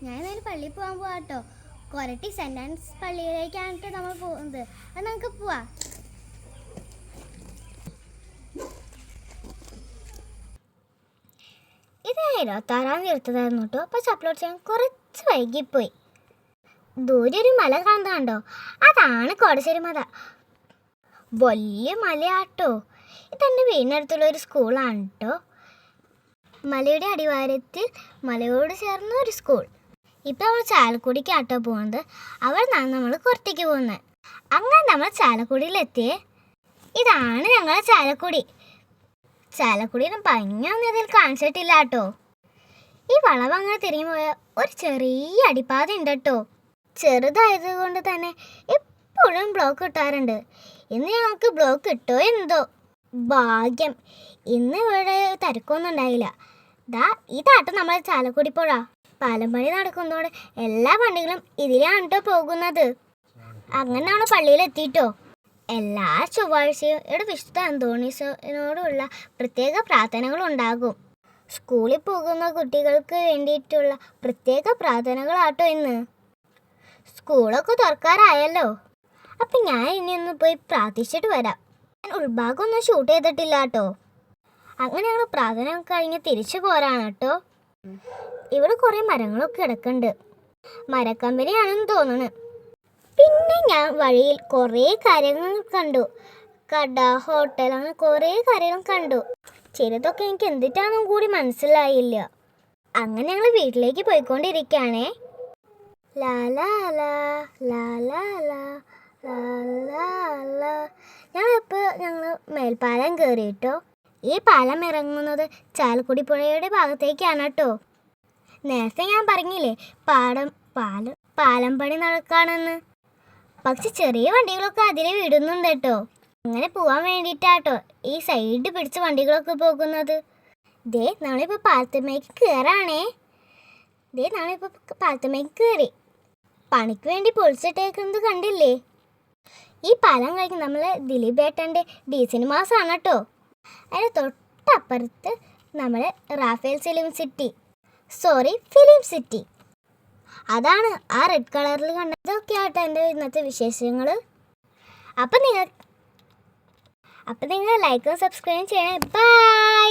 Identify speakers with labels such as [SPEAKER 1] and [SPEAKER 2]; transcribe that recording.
[SPEAKER 1] ഞാൻ ഇന്നലെ പള്ളിയിൽ പോകാൻ പോവാട്ടോ. കൊരട്ടി സെന്റ് ആൻസ് പള്ളിയിലേക്കാണ് നമ്മൾ പോകുന്നത്. അത് നമുക്ക് പോവാ. ഇത് 26-ാം തീയതി എടുത്തതായിരുന്നു കേട്ടോ. പക്ഷെ അപ്ലോഡ് ചെയ്യാൻ കുറച്ച് വൈകിപ്പോയി. ദൂരെ ഒരു മല കാണുന്നുണ്ടോ? അതാണ് കോടശ്ശേരി മല. വലിയ മലയാട്ടോ. ഇതെൻ്റെ വീടിനടുത്തുള്ള ഒരു സ്കൂളാണ് കേട്ടോ. മലയുടെ അടിവാരത്തിൽ മലയോട് ചേർന്ന ഒരു സ്കൂൾ. ഇപ്പം നമ്മൾ ചാലക്കുടിക്കാട്ടോ പോകുന്നത്. അവിടെ നിന്നാണ് നമ്മൾ പുറത്തേക്ക് പോകുന്നത്. അങ്ങനെ നമ്മൾ ചാലക്കുടിയിലെത്തിയേ. ഇതാണ് ഞങ്ങളെ ചാലക്കുടി. ചാലക്കുടിയുടെ ഭംഗിയൊന്നും ഇതിൽ കാണിച്ചിട്ടില്ല കേട്ടോ. ഈ വളവ് അങ്ങനെ തിരിഞ്ഞു പോയാൽ ഒരു ചെറിയ അടിപ്പാത ഉണ്ട് കേട്ടോ. ചെറുതായതുകൊണ്ട് തന്നെ എപ്പോഴും ബ്ലോക്ക് കിട്ടാറുണ്ട്. ഇന്ന് ഞങ്ങൾക്ക് ബ്ലോക്ക് കിട്ടോ എന്തോ ഭാഗ്യം. ഇന്ന് ഇവിടെ തിരക്കൊന്നും ഉണ്ടായില്ല. ഇതാട്ടോ നമ്മൾ ചാലക്കുടി പുഴ. പാലം പണി നടക്കുന്നതോടെ എല്ലാ വണ്ടികളും ഇതിലാണ് കേട്ടോ പോകുന്നത്. അങ്ങനെയാണ് പള്ളിയിലെത്തിയിട്ടോ. എല്ലാ ചൊവ്വാഴ്ചയും ഇവിടെ വിശുദ്ധ അന്തോണീസിനോടുള്ള പ്രത്യേക പ്രാർത്ഥനകളുണ്ടാകും. സ്കൂളിൽ പോകുന്ന കുട്ടികൾക്ക് വേണ്ടിയിട്ടുള്ള പ്രത്യേക പ്രാർത്ഥനകളാട്ടോ ഇന്ന്. സ്കൂളൊക്കെ തുറക്കാറായല്ലോ. അപ്പം ഞാൻ ഇനി ഒന്ന് പോയി പ്രാർത്ഥിച്ചിട്ട് വരാം. ഞാൻ ഉൾഭാഗമൊന്നും ഷൂട്ട് ചെയ്തിട്ടില്ല കേട്ടോ. അങ്ങനെ ഞങ്ങൾ പ്രാർത്ഥന കഴിഞ്ഞ് തിരിച്ചു പോരാണ് കേട്ടോ. ഇവിടെ കുറേ മരങ്ങളൊക്കെ കിടക്കുന്നുണ്ട്. മരക്കമ്പനിയാണെന്ന് തോന്നുന്നു. പിന്നെ ഞാൻ വഴിയിൽ കുറേ കാര്യങ്ങൾ കണ്ടു. കട, ഹോട്ടൽ, അങ്ങനെ കുറേ കാര്യങ്ങൾ കണ്ടു. ചിലതൊക്കെ എനിക്ക് എന്തിട്ടാണെന്നും കൂടി മനസ്സിലായില്ല. അങ്ങനെ ഞങ്ങൾ വീട്ടിലേക്ക് പോയിക്കൊണ്ടിരിക്കുകയാണേ. ഞങ്ങൾ മേൽപ്പാലം കയറി കേട്ടോ. ഈ പാലം ഇറങ്ങുന്നത് ചാലക്കുടി പുഴയുടെ ഭാഗത്തേക്കാണ് കേട്ടോ. നേരത്തെ ഞാൻ പറഞ്ഞില്ലേ പാലം പണി നടക്കാണെന്ന്. പക്ഷെ ചെറിയ വണ്ടികളൊക്കെ അതിൽ വിടുന്നുണ്ട് കേട്ടോ. അങ്ങനെ പോകാൻ വേണ്ടിയിട്ടാട്ടോ ഈ സൈഡ് പിടിച്ച വണ്ടികളൊക്കെ പോകുന്നത്. നമ്മളിപ്പോൾ പാലത്തുമേക്ക് കയറാണേ. നമ്മളിപ്പോൾ പാലത്തുമേക്ക് കയറി. പണിക്ക് വേണ്ടി പൊളിച്ചിട്ടേക്കുന്നത് കണ്ടില്ലേ? ഈ പാലം കഴിഞ്ഞ് നമ്മൾ ദിലീപ് ഏട്ടൻ്റെ ഡി സിനിമാസാണ് കേട്ടോ. അതിന് തൊട്ടപ്പുറത്ത് നമ്മൾ റാഫേൽ ഫിലിം സിറ്റി. അതാണ് ആ റെഡ് കളറിൽ കണ്ടത്. ഇതൊക്കെ ആട്ടോ എൻ്റെ ഇന്നത്തെ വിശേഷങ്ങൾ. അപ്പം നിങ്ങൾ ലൈക്കും സബ്സ്ക്രൈബ് ചെയ്യണേ. ബൈ.